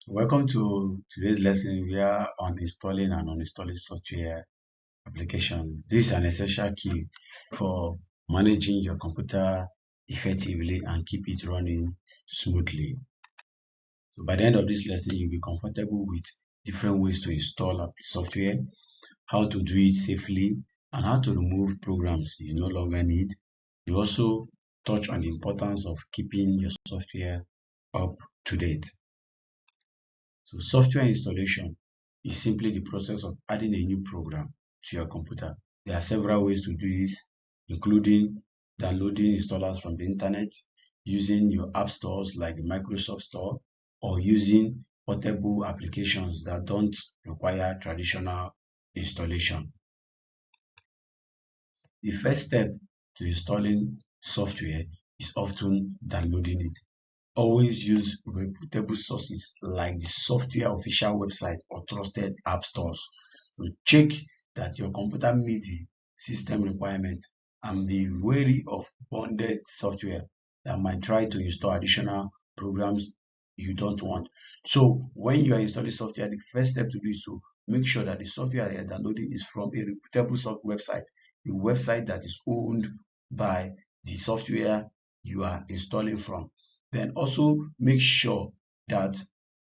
Welcome to today's lesson. We are on installing and uninstalling software applications. This is an essential key for managing your computer effectively and keep it running smoothly. So by the end of this lesson, you'll be comfortable with different ways to install software, how to do it safely, and how to remove programs you no longer need. You also touch on the importance of keeping your software up to date. So software installation is simply the process of adding a new program to your computer. There are several ways to do this, including downloading installers from the internet, using your app stores like the Microsoft Store, or using portable applications that don't require traditional installation. The first step to installing software is often downloading it. Always use reputable sources like the software official website or trusted app stores. So check that your computer meets the system requirement and be wary of bonded software that might try to install additional programs you don't want. So when you are installing software, the first step to do is to make sure that the software you are downloading is from a reputable website, the website that is owned by the software you are installing from. Then also make sure that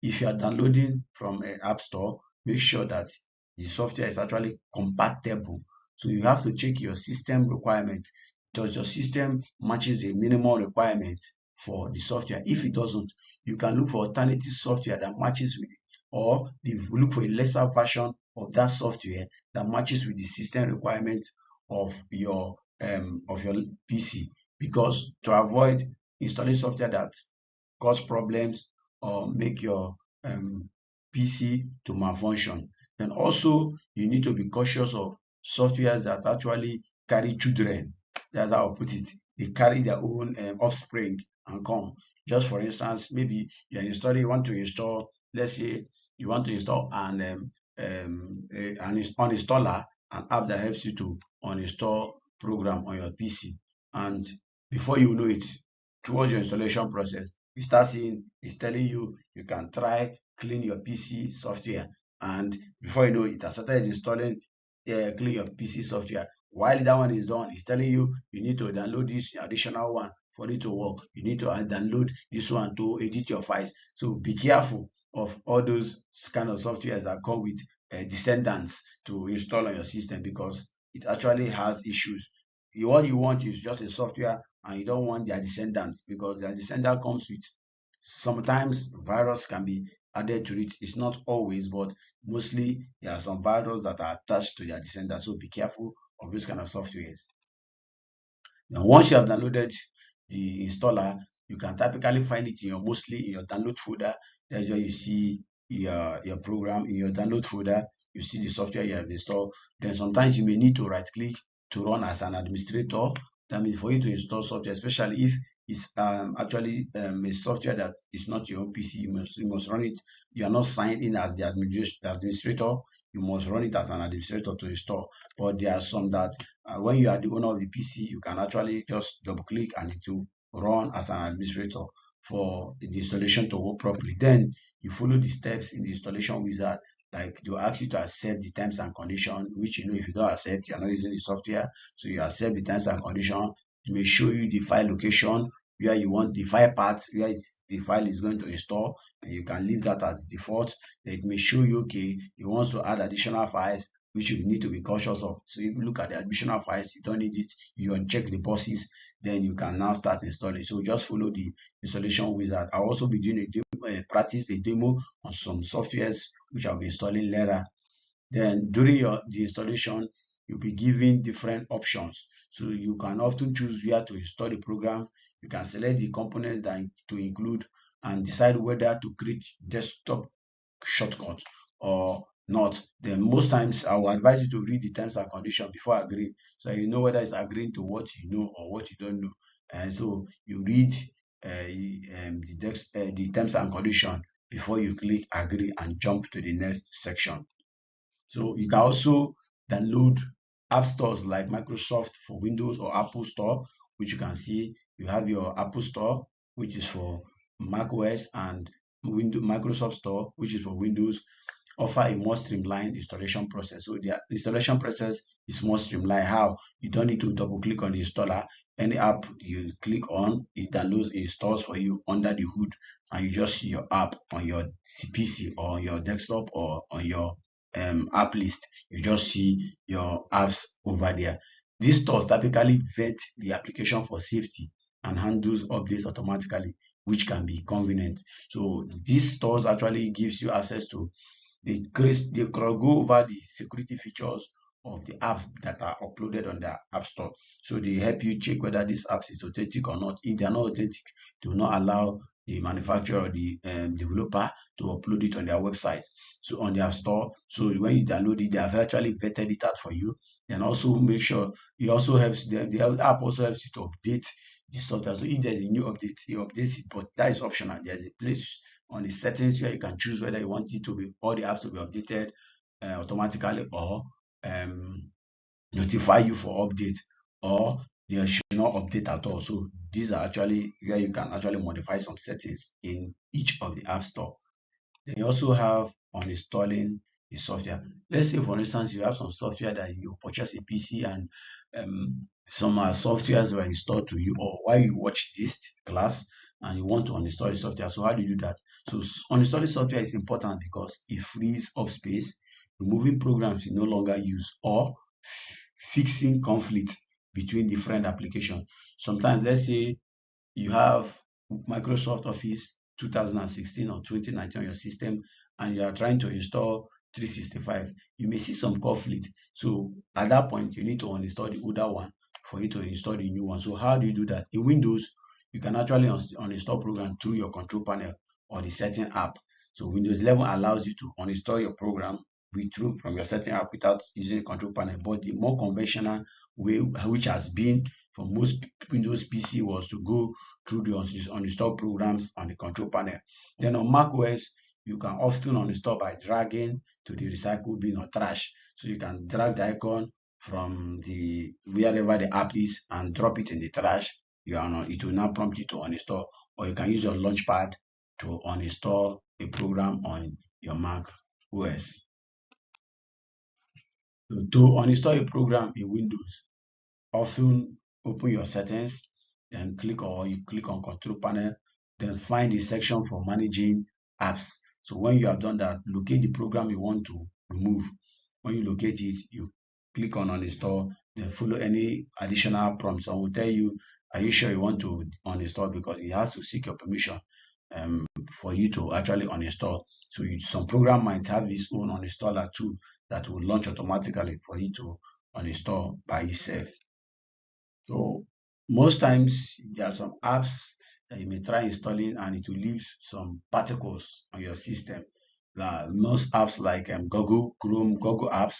if you are downloading from an app store, make sure that the software is actually compatible. So you have to check your system requirements. Does your system matches the minimal requirement for the software? If it doesn't, you can look for alternative software that matches with it, or if you look for a lesser version of that software that matches with the system requirement of your PC. Because to avoid installing software that cause problems or make your PC to malfunction. Then also you need to be cautious of softwares that actually carry children. That's how I put it. They carry their own offspring and come. Just for instance, maybe you want to install, let's say you want to install an uninstaller, an app that helps you to uninstall program on your PC. And before you know it, towards your installation process, you start seeing it's telling you you can try clean your PC software, and before you know it has started installing clean your PC software. While that one is done, it's telling you you need to download this additional one for it to work. You need to download this one to edit your files. So be careful of all those kind of softwares that come with descendants to install on your system, because it actually has issues. What you want is just a software, and you don't want their descendants, because their descendant comes with sometimes virus can be added to it. It's not always, but mostly there are some virus that are attached to their descendants. So be careful of those kind of softwares. Now, once you have downloaded the installer, you can typically find it in your mostly in your download folder. That's where you see your program in your download folder. You see the software you have installed. Then sometimes you may need to right click to run as an administrator. That means for you to install software, especially if it's actually a software that is not your own PC, you must run it. You are not signed in as the administrator. You must run it as an administrator to install. But there are some that when you are the owner of the PC, you can actually just double click and it will run as an administrator for the installation to work properly. Then you follow the steps in the installation wizard, like they'll ask you to accept the terms and conditions, which if you don't accept, you're not using the software. So you accept the terms and conditions. It may show you the file location where you want the file path, where the file is going to install, and you can leave that as default. Then it may show you, okay, you want to add additional files, which you need to be cautious of. So if you look at the additional files, you don't need it, you uncheck the boxes, then you can now start installing. So just follow the installation wizard. I'll also be doing a demo on some softwares which I'll be installing later. Then during the installation, you'll be given different options. So you can often choose where to install the program. You can select the components that to include and decide whether to create desktop shortcut or not. Then most times I will advise you to read the terms and conditions before agreeing, so you know whether it's agreeing to what you know or what you don't know. And so you read the terms and conditions before you click agree and jump to the next section. So you can also download app stores like Microsoft for Windows or Apple Store, which you can see you have your Apple Store, which is for macOS, and Microsoft Store, which is for Windows, offer a more streamlined installation process. So the installation process is more streamlined. How? You don't need to double click on the installer. Any app you click on, it downloads, installs for you under the hood, and you just see your app on your PC or on your desktop or on your app list. You just see your apps over there. These stores typically vet the application for safety and handles updates automatically, which can be convenient. So these stores actually gives you access to they can go over the security features of the apps that are uploaded on their app store. So they help you check whether this app is authentic or not. If they are not authentic, they will not allow the manufacturer or the developer to upload it on their website. So on their store. So when you download it, they have actually vetted it out for you. And also make sure it also helps the app also helps you to update the software. So if there's a new update, it updates it, but that is optional. There's a place on the settings where you can choose whether you want it to be all the apps to be updated automatically or notify you for update, or they should not update at all. So these are actually where you can actually modify some settings in each of the app store. Then you also have on installing the software. Let's say, for instance, you have some software that you purchase a PC and some softwares were installed to you, or while you watch this class and you want to uninstall the software. So how do you do that? So uninstalling software is important because it frees up space, removing programs you no longer use, or fixing conflict between different applications. Sometimes, let's say you have Microsoft Office 2016 or 2019 on your system and you are trying to install 365, you may see some conflict. So at that point, you need to uninstall the older one for you to install the new one. So how do you do that? In Windows, you can actually uninstall program through your control panel or the setting app. So Windows 11 allows you to uninstall your program from your setting app without using a control panel. But the more conventional way, which has been for most Windows PC, was to go through the uninstall programs on the control panel. Then on macOS, you can often uninstall by dragging to the recycle bin or trash. So you can drag the icon from the wherever the app is and drop it in the trash. It will now prompt you to uninstall, or you can use your launchpad to uninstall a program on your Mac OS. To uninstall a program in Windows, often open your settings, then you click on control panel, then find the section for managing apps. So when you have done that, locate the program you want to remove. When you locate it, you click on uninstall, then follow any additional prompts. I will tell you, are you sure you want to uninstall, because it has to seek your permission for you to actually uninstall. So some program might have its own uninstaller too that will launch automatically for you to uninstall by itself. So most times there are some apps that you may try installing and it will leave some particles on your system. Most apps like Google Chrome, Google apps,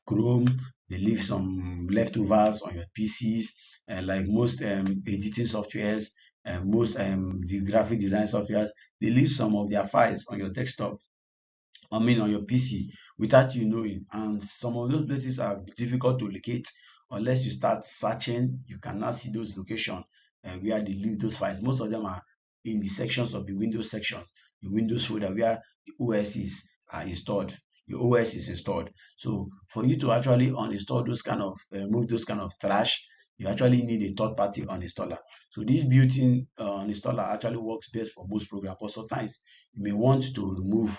Chrome, they leave some leftovers on your PCs, like most editing softwares and most the graphic design softwares, they leave some of their files on your desktop, on your PC, without you knowing. And some of those places are difficult to locate unless you start searching. You cannot see those locations where they leave those files. Most of them are in the sections of the Windows sections, the Windows folder where the OSs are installed. Your OS is installed. So for you to actually uninstall those kind of remove those kind of trash, you actually need a third-party uninstaller. So this built-in uninstaller actually works best for most programs, but sometimes you may want to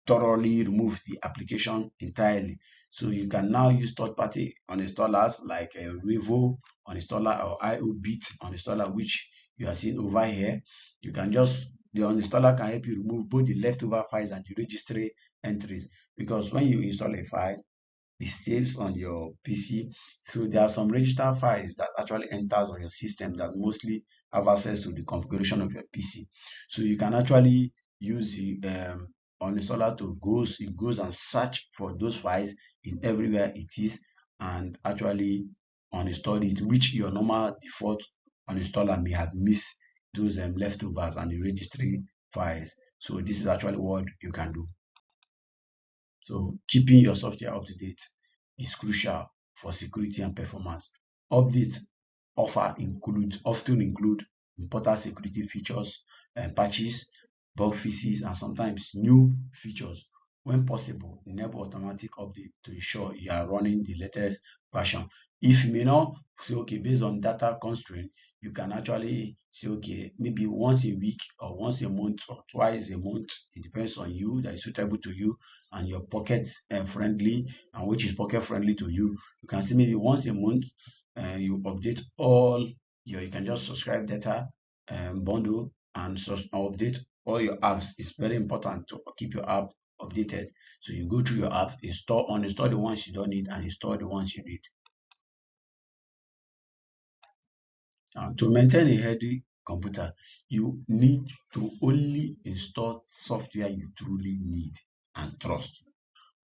thoroughly remove the application entirely. So you can now use third-party uninstallers like Revo uninstaller or IOBit uninstaller, which you are seeing over here. The uninstaller can help you remove both the leftover files and the registry entries, because when you install a file, it saves on your PC. So there are some register files that actually enters on your system that mostly have access to the configuration of your PC. So you can actually use the uninstaller it goes and search for those files in everywhere it is and actually uninstall it, which your normal default uninstaller may have missed those leftovers and the registry files. So this is actually what you can do. So keeping your software up to date is crucial for security and performance. Updates often include important security features and patches, bug fixes, and sometimes new features. When possible, enable automatic update to ensure you are running the latest version. If you may not say, okay, based on data constraint, you can actually say, okay, maybe once a week or once a month or twice a month. It depends on you, that is suitable to you and your pocket friendly, and which is pocket friendly to you. You can say maybe once a month you update all you can just subscribe data bundle and update all your apps. It's very important to keep your app updated. So you go through your app, uninstall the ones you don't need and install the ones you need. To maintain a healthy computer, you need to only install software you truly need and trust.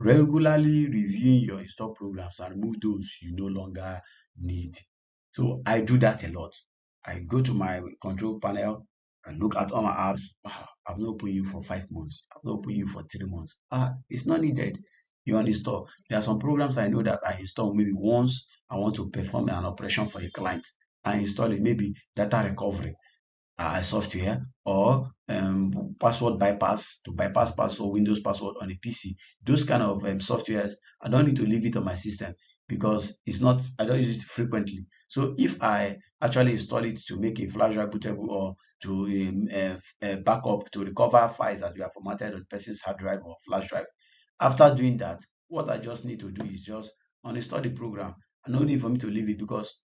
Regularly reviewing your installed programs and remove those you no longer need. So I do that a lot. I go to my control panel and look at all my apps. I've not opened you for 5 months. I've not opened you for 3 months. It's not needed. You uninstall. There are some programs I know that I install maybe once I want to perform an operation for a client. I install it, maybe data recovery software, or password bypass to bypass password, Windows password on a PC. Those kind of softwares, I don't need to leave it on my system because I don't use it frequently. So if I actually install it to make a flash drive bootable or to backup to recover files that were formatted on the person's hard drive or flash drive, after doing that, what I just need to do is just uninstall the program. And no need for me to leave it because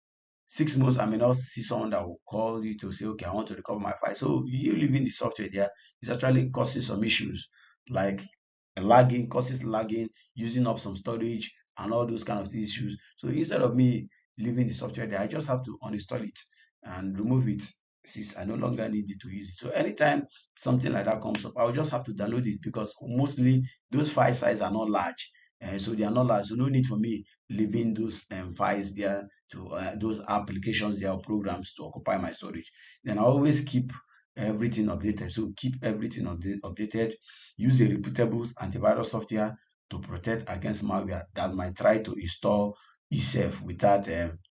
6 months, I may not see someone that will call you to say, okay, I want to recover my file. So you leaving the software there is actually causing some issues like lagging, causes lagging, using up some storage, and all those kind of issues. So instead of me leaving the software there, I just have to uninstall it and remove it since I no longer need it to use it. So anytime something like that comes up, I'll just have to download it because mostly those file sizes are not large. So they are not large. So no need for me leaving those files there to those applications, their programs to occupy my storage. Then I always keep everything updated. So keep everything updated. Use a reputable antivirus software to protect against malware that might try to install itself without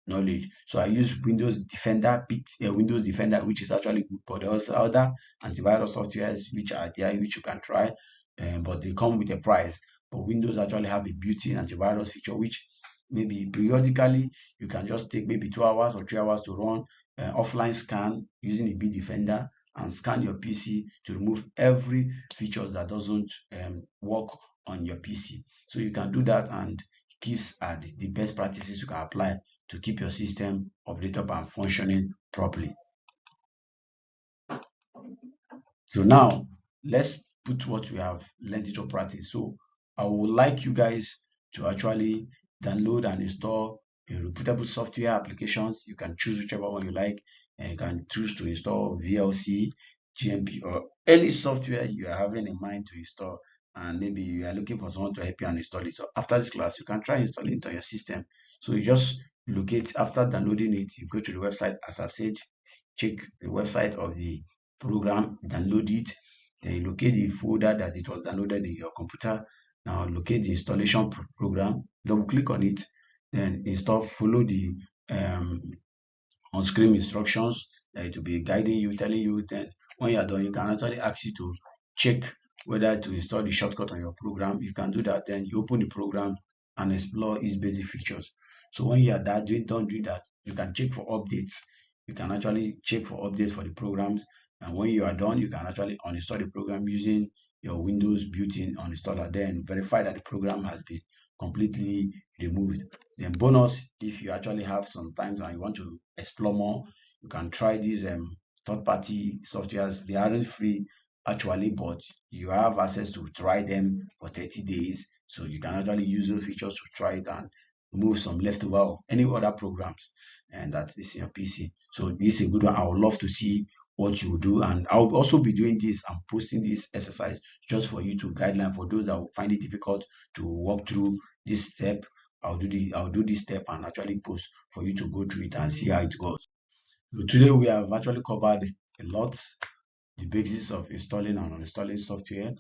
knowledge. So I use Windows Defender, which is actually good, but there are also other antivirus softwares which are there, which you can try, but they come with a price. But Windows actually have a built-in antivirus feature, which maybe periodically you can just take maybe 2 hours or 3 hours to run offline scan using a Defender and scan your PC to remove every features that doesn't work on your PC. So you can do that, and gives the best practices you can apply to keep your system updated and functioning properly. So now let's put what we have learned into practice. So I would like you guys to actually download and install a reputable software applications. You can choose whichever one you like, and you can choose to install VLC, GMP, or any software you are having in mind to install. And maybe you are looking for someone to help you and install it. So after this class, you can try installing it on your system. So you just locate after downloading it, you go to the website as I've said, check the website of the program, download it, then you locate the folder that it was downloaded in your computer. Now locate the installation program, double click on it, then install, follow the um, on-screen instructions to be guiding you, telling you. Then when you're done, you can actually ask you to check whether to install the shortcut on your program. You can do that, then you open the program and explore its basic features. So when you are done doing that, you can check for updates. You can actually check for updates for the programs, and when you are done, you can actually uninstall the program using your Windows built-in uninstaller, then verify that the program has been completely removed. Then bonus, if you actually have some time and you want to explore more, you can try these third-party softwares. They aren't free actually, but you have access to try them for 30 days. So you can actually use those features to try it and remove some leftover of any other programs and that is in your PC. So this is a good one. I would love to see what you do, and I'll also be doing this and posting this exercise just for you to guideline for those that will find it difficult to walk through this step. I'll do this step and actually post for you to go through it and see how it goes. So today we have actually covered a lot, the basics of installing and uninstalling software,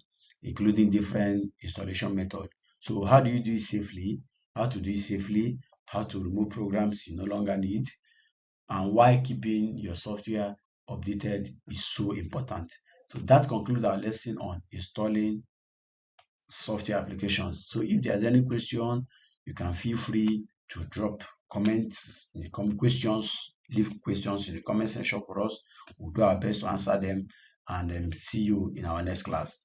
including different installation methods. So how do you do it safely? How to do it safely? How to remove programs you no longer need? And why keeping your software updated is so important. So that concludes our lesson on installing software applications. So if there's any question, you can feel free to drop comments in the questions, leave questions in the comment section for us. We'll do our best to answer them, and see you in our next class.